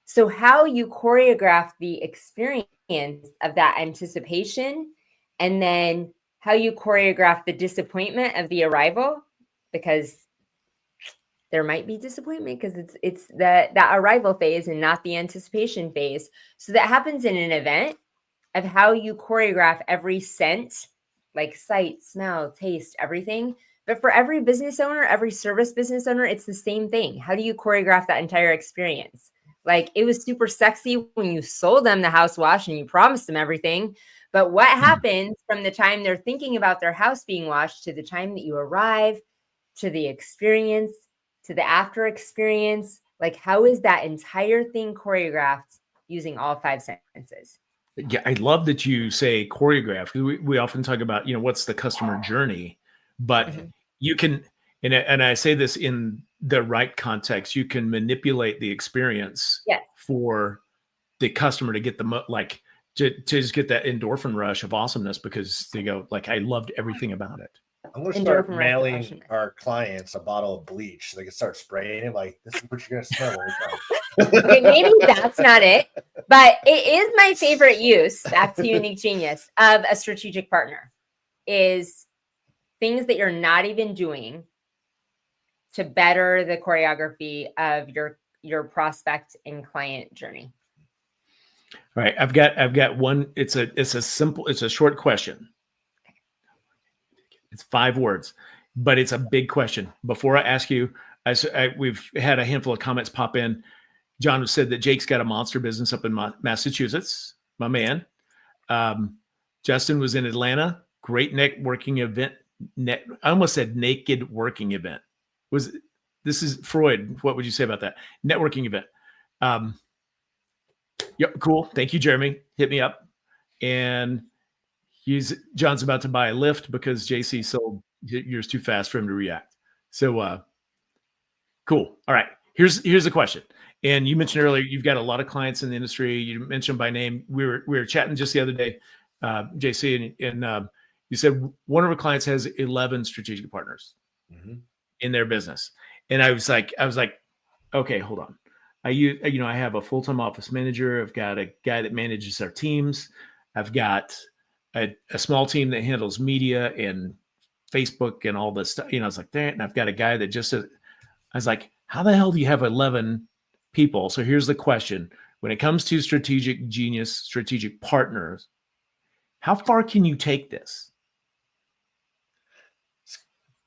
So how you choreograph the experience of that anticipation, and then how you choreograph the disappointment of the arrival, because there might be disappointment because it's that arrival phase and not the anticipation phase. So that happens in an event of how you choreograph every sense, like sight, smell, taste, everything. But for every business owner, every service business owner, it's the same thing. How do you choreograph that entire experience? It was super sexy when you sold them the house wash and you promised them everything. But what happens from the time they're thinking about their house being washed to the time that you arrive, to the experience, to the after experience? How is that entire thing choreographed using all five senses? Yeah, I love that you say choreograph. We often talk about, what's the customer journey, but you can, and I say this in the right context, you can manipulate the experience for the customer to get to just get that endorphin rush of awesomeness because they go I loved everything about it. I'm going to start mailing our clients a bottle of bleach so they can start spraying it. This is what you're going to smell when we come. Okay, maybe that's not it, but it is my favorite use, back to Unique Genius, of a strategic partner is things that you're not even doing to better the choreography of your prospect and client journey. All right, I've got one. It's a short question. It's 5 words, but it's a big question. Before I ask you, we've had a handful of comments pop in. John said that Jake's got a monster business up in Massachusetts, my man. Justin was in Atlanta. Great networking event. I almost said naked working event. This is Freud. What would you say about that? Networking event. Yep, cool. Thank you, Jeremy. Hit me up. And John's about to buy a lift because JC sold yours too fast for him to react. So cool. All right. Here's the question. And you mentioned earlier you've got a lot of clients in the industry. You mentioned by name. We were chatting just the other day, JC, and you said one of our clients has 11 strategic partners in their business. And I was like, okay, hold on. I have a full-time office manager. I've got a guy that manages our teams. I've got a small team that handles media and Facebook and all this stuff. It's like that. And I've got a guy that just, I was like, how the hell do you have 11 people? So here's the question. When it comes to strategic genius, strategic partners, how far can you take this?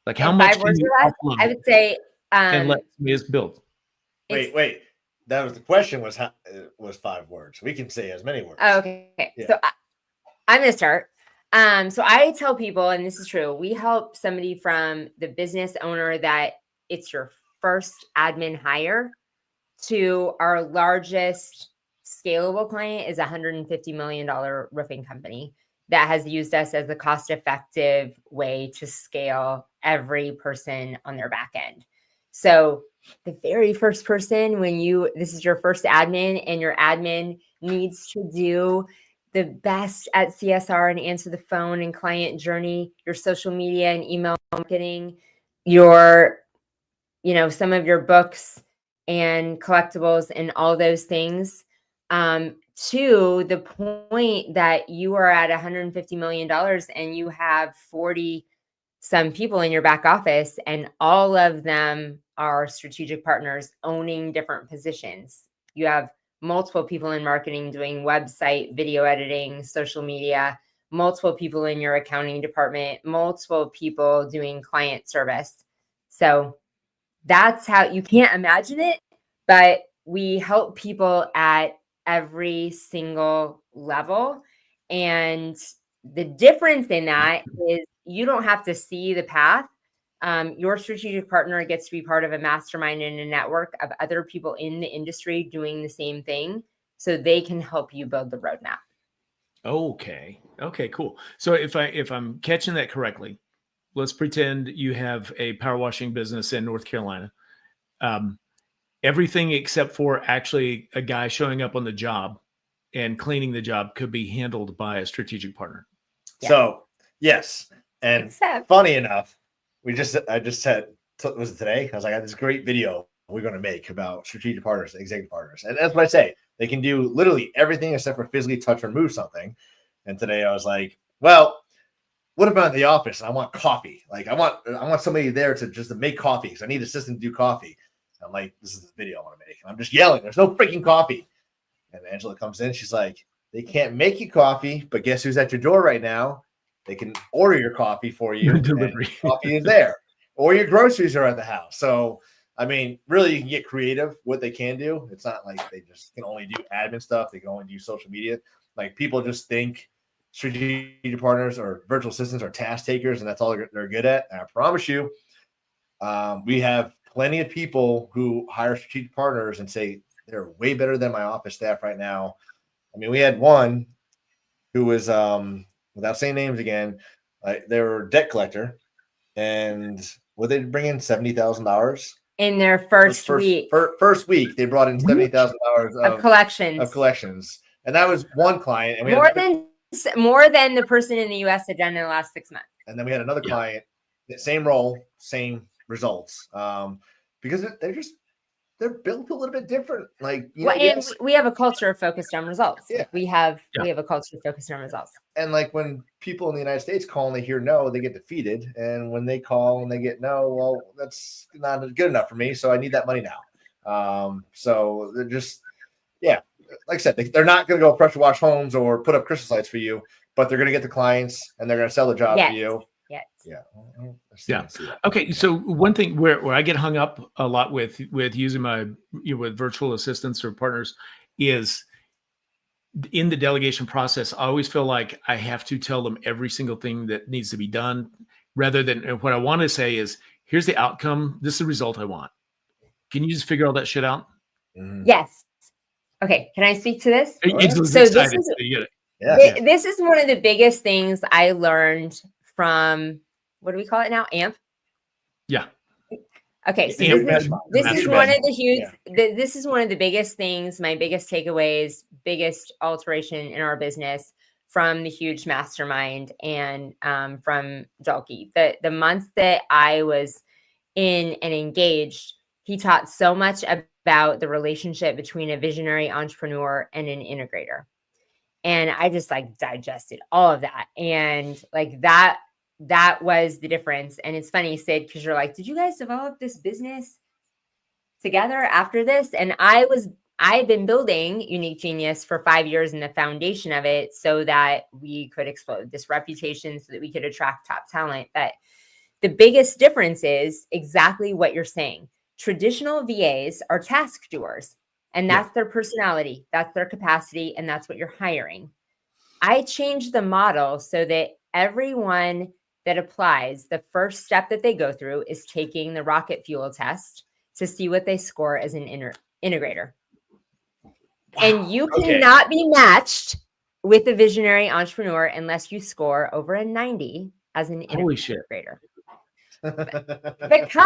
Like how much can you upload? I would say, and let me build. Wait. That was the question. Was 5 words. We can say as many words. Oh, okay. Yeah. So I'm going to start. So I tell people, and this is true, we help somebody from the business owner that it's your first admin hire to our largest scalable client is a $150 million roofing company that has used us as a cost-effective way to scale every person on their back end. So the very first person, this is your first admin and your admin needs to do the best at CSR and answer the phone and client journey, your social media and email marketing, some of your books and collectibles and all those things, to the point that you are at $150 million and you have 40 some people in your back office, and all of them are strategic partners owning different positions. You have multiple people in marketing doing website, video editing, social media, multiple people in your accounting department, multiple people doing client service. So that's how you can't imagine it, but we help people at every single level. And the difference in that is you don't have to see the path. Your strategic partner gets to be part of a mastermind and a network of other people in the industry doing the same thing, so they can help you build the roadmap. Okay, cool. So if I'm catching that correctly, let's pretend you have a power washing business in North Carolina. Everything except for actually a guy showing up on the job and cleaning the job could be handled by a strategic partner. Yeah. So yes. And funny enough, I just said, was it today? I was like, I had this great video we're going to make about strategic partners, executive partners. And that's what I say. They can do literally everything except for physically touch or move something. And today I was like, well, what about the office? I want coffee. Like I want somebody there to make coffee because I need an assistant to do coffee. And I'm like, this is the video I want to make. And I'm just yelling, there's no freaking coffee. And Angela comes in. She's like, they can't make you coffee, but guess who's at your door right now? They can order your coffee for you. Delivery. Coffee is there. Or your groceries are at the house. So, I mean, really, you can get creative what they can do. It's not like they just can only do admin stuff. They can only do social media. Like people just think strategic partners or virtual assistants are task takers, and that's all they're good at. And I promise you, we have plenty of people who hire strategic partners and say they're way better than my office staff right now. I mean, we had one who was, without saying names again, they were a debt collector, and would they bring in $70,000 in their first week? First week, they brought in $70,000 of collections. And that was one client, and we more than the person in the U.S. had done in the last 6 months. And then we had another client, same role, same results, because they're built a little bit different. Like, we have a culture focused on results. Yeah. We have a culture focused on results. And like when people in the United States call and they hear no, they get defeated. And when they call and they get no, well, that's not good enough for me. So I need that money now. So they're just, like I said, they're not going to go pressure wash homes or put up Christmas lights for you, but they're going to get the clients and they're going to sell the job for you. Yeah. Okay. So one thing where I get hung up a lot with using my with virtual assistants or partners is in the delegation process. I always feel like I have to tell them every single thing that needs to be done, rather than what I want to say is, here's the outcome. This is the result I want. Can you just figure all that shit out? Mm-hmm. Yes. Okay. Can I speak to this? This is one of the biggest things I learned from, what do we call it now? AMP? Yeah. Okay. So this is one of the huge, this is one of the biggest things, my biggest takeaways, biggest alteration in our business from the huge mastermind and from Dalkey. The month that I was in and engaged, he taught so much about the relationship between a visionary entrepreneur and an integrator. And I just like digested all of that. And like that was the difference. And it's funny, Sid, because you're like, did you guys develop this business together after this? And I've been building Unique Genius for 5 years in the foundation of it so that we could explode this reputation, so that we could attract top talent. But the biggest difference is exactly what you're saying. Traditional VAs are task doers, and that's their personality, that's their capacity, and that's what you're hiring. I changed the model so that everyone that applies, the first step that they go through is taking the rocket fuel test to see what they score as an integrator. Wow. And you cannot be matched with a visionary entrepreneur unless you score over a 90 as an integrator. Because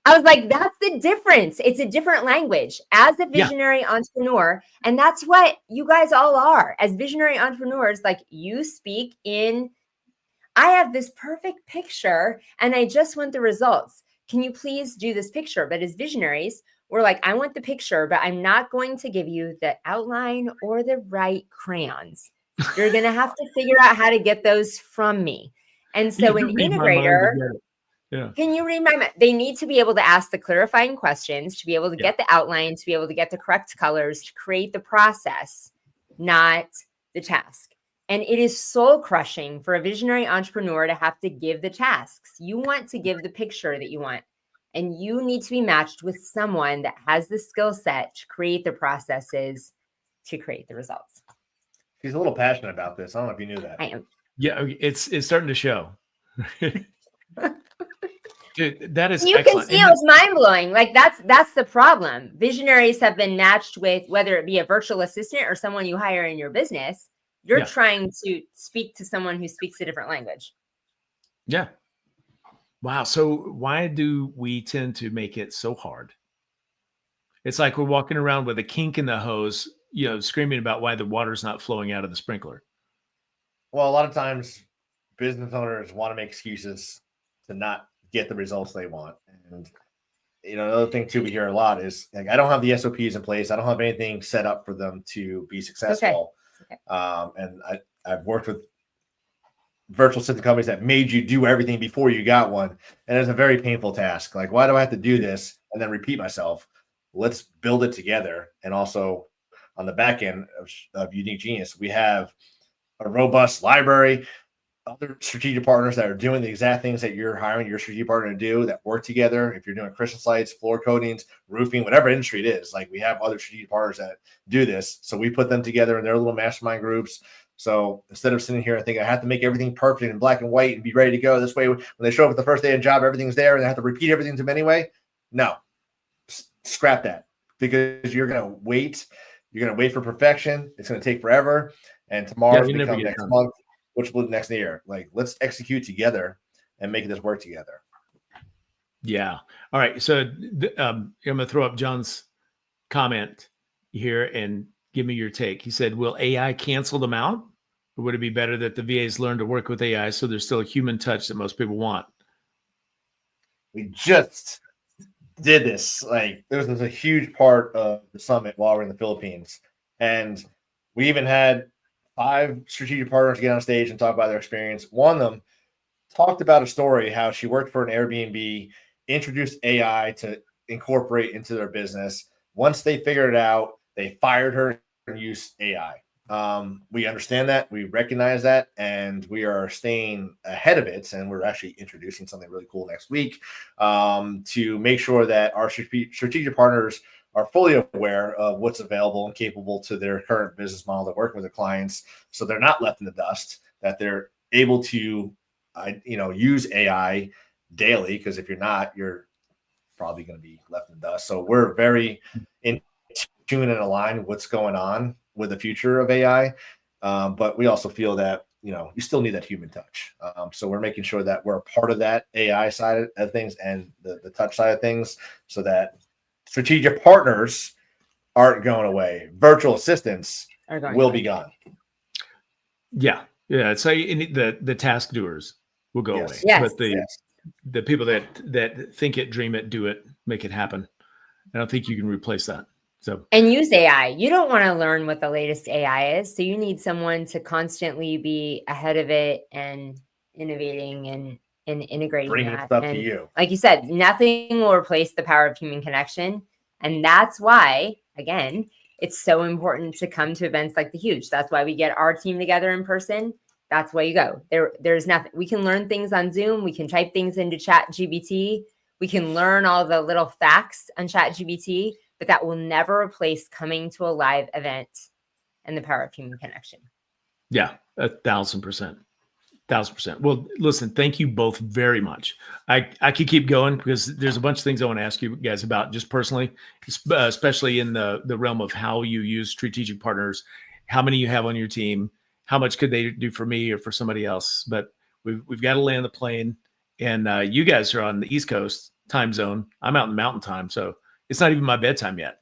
I was like, that's the difference. It's a different language as a visionary entrepreneur. And that's what you guys all are as visionary entrepreneurs. Like, you speak in, I have this perfect picture and I just want the results. Can you please do this picture? But as visionaries, we're like, I want the picture, but I'm not going to give you the outline or the right crayons. You're going to have to figure out how to get those from me. And so an integrator, can you read my mind? They need to be able to ask the clarifying questions, to be able to get the outline, to be able to get the correct colors, to create the process, not the task. And it is soul crushing for a visionary entrepreneur to have to give the tasks. You want to give the picture that you want, and you need to be matched with someone that has the skill set to create the processes, to create the results. She's a little passionate about this. I don't know if you knew that. I am. Yeah, it's starting to show. Dude, that is you excellent. Can see it was mind blowing. Like that's the problem. Visionaries have been matched with, whether it be a virtual assistant or someone you hire in your business. You're trying to speak to someone who speaks a different language. Yeah. Wow. So why do we tend to make it so hard? It's like we're walking around with a kink in the hose, screaming about why the water's not flowing out of the sprinkler. Well, a lot of times business owners want to make excuses to not get the results they want. And, another thing too, we hear a lot is like, I don't have the SOPs in place. I don't have anything set up for them to be successful. Okay. And I've worked with virtual assistant companies that made you do everything before you got one. And it's a very painful task. Like, why do I have to do this and then repeat myself? Let's build it together. And also on the back end of Unique Genius, we have a robust library, other strategic partners that are doing the exact things that you're hiring your strategic partner to do, that work together. If you're doing Christian sites, floor coatings, roofing, whatever industry it is, like, we have other strategic partners that do this. So we put them together in their little mastermind groups. So instead of sitting here and thinking I have to make everything perfect in black and white and be ready to go this way, when they show up at the first day of job, everything's there and they have to repeat everything to them anyway. No, scrap that, because you're going to wait. You're going to wait for perfection. It's going to take forever. And tomorrow's become next month, which will be next year. Like, let's execute together and make this work together. Yeah. All right. So I'm going to throw up John's comment here and give me your take. He said, will AI cancel them out? Or would it be better that the VAs learn to work with AI so there's still a human touch that most people want? We just did this. Like, this was a huge part of the summit while we're in the Philippines. And we even had 5 strategic partners get on stage and talk about their experience. One of them talked about a story, how she worked for an Airbnb, introduced AI to incorporate into their business. Once they figured it out, they fired her and used AI. We understand that, we recognize that, and we are staying ahead of it. And we're actually introducing something really cool next week to make sure that our strategic partners are fully aware of what's available and capable to their current business model that work with their clients, so they're not left in the dust, that they're able to use AI daily, because if you're not, you're probably going to be left in the dust. So we're very in tune and aligned with what's going on with the future of AI. But we also feel that, you still need that human touch. So we're making sure that we're a part of that AI side of things and the touch side of things, so that strategic partners aren't going away. Virtual assistants will be gone. Yeah. Yeah. So the task doers will go away. Yes. But the people that think it, dream it, do it, make it happen. I don't think you can replace that. So, and use AI. You don't want to learn what the latest AI is. So you need someone to constantly be ahead of it and innovating and integrating Bringing that. stuff And to you. like you said, nothing will replace the power of human connection. And that's why, again, it's so important to come to events like the Huge. That's why we get our team together in person. That's why you go. There's nothing. We can learn things on Zoom. We can type things into ChatGPT. We can learn all the little facts on ChatGPT, but that will never replace coming to a live event and the power of human connection. yeah, 1,000%. 1,000%. Well, listen, thank you both very much. I could keep going because there's a bunch of things I want to ask you guys about just personally, especially in the realm of how you use strategic partners, how many you have on your team, how much could they do for me or for somebody else. But we've got to land the plane, and you guys are on the East Coast time zone. I'm out in the Mountain Time, so it's not even my bedtime yet.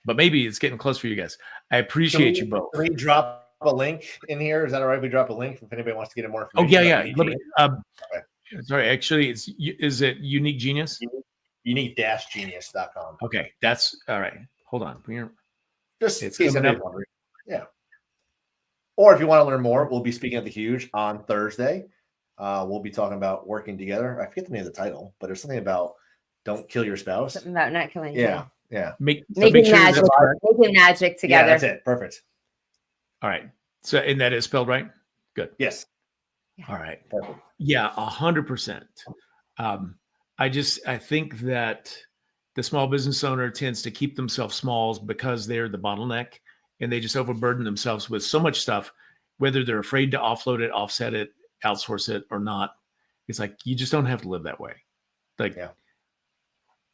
But maybe it's getting close for you guys. I appreciate you both. Can we drop a link in here? Is that all right? We drop a link if anybody wants to get more Oh information. yeah. Let me, sorry, actually, is it Unique Genius? Unique-genius.com. Okay, that's all right. Hold on. Just It's in case coming anybody's wondering. Yeah. Or if you want to learn more, we'll be speaking at the Huge on Thursday. We'll be talking about working together. I forget the name of the title, but there's something about don't kill your spouse. Something about not killing. Yeah. Making magic. Making magic together. Yeah, that's it. Perfect. All right. So, and that is spelled right? Good. Yes. All right. Perfect. Yeah, 100%. I think that the small business owner tends to keep themselves small because they're the bottleneck, and they just overburden themselves with so much stuff, whether they're afraid to offload it, offset it, outsource it or not. It's like, you just don't have to live that way. Like,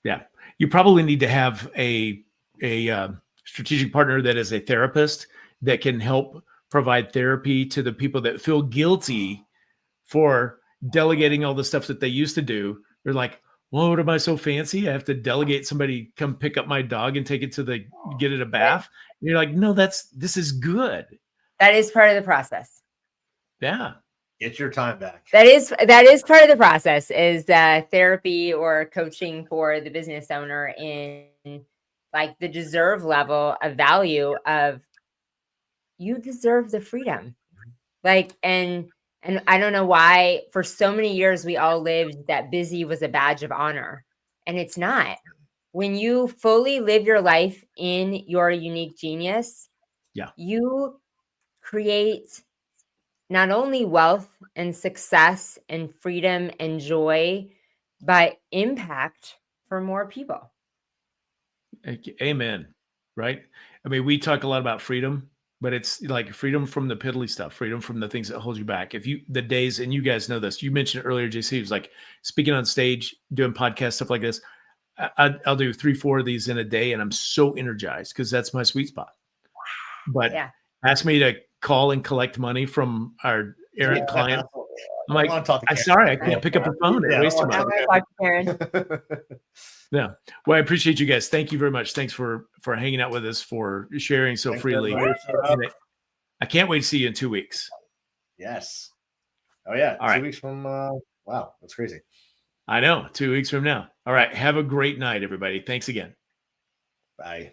yeah. You probably need to have a strategic partner that is a therapist that can help provide therapy to the people that feel guilty for delegating all the stuff that they used to do. They're like, well, what am I so fancy? I have to delegate somebody come pick up my dog and take it to get it a bath. And you're like, no, this is good. That is part of the process. Yeah. Get your time back. That is part of the process, is therapy or coaching for the business owner in like the deserve level of value of you deserve the freedom. Like, and I don't know why for so many years we all lived that busy was a badge of honor, and it's not. When you fully live your life in your unique genius, you create not only wealth and success and freedom and joy, but impact for more people. Amen. Right? I mean, we talk a lot about freedom, but it's like freedom from the piddly stuff, freedom from the things that hold you back. And you guys know this, you mentioned earlier, JC, it was like speaking on stage, doing podcasts, stuff like this. I'll do 3-4 of these in a day, and I'm so energized because that's my sweet spot. But ask me to call and collect money from our errant client. I'm like, I'm sorry, I can't pick up the phone. It wastes money. Yeah. Well, I appreciate you guys. Thank you very much. Thanks for hanging out with us, for sharing so freely. I can't wait to see you in 2 weeks. Yes. Oh yeah. All right. 2 weeks from wow, that's crazy. I know. 2 weeks from now. All right. Have a great night, everybody. Thanks again. Bye.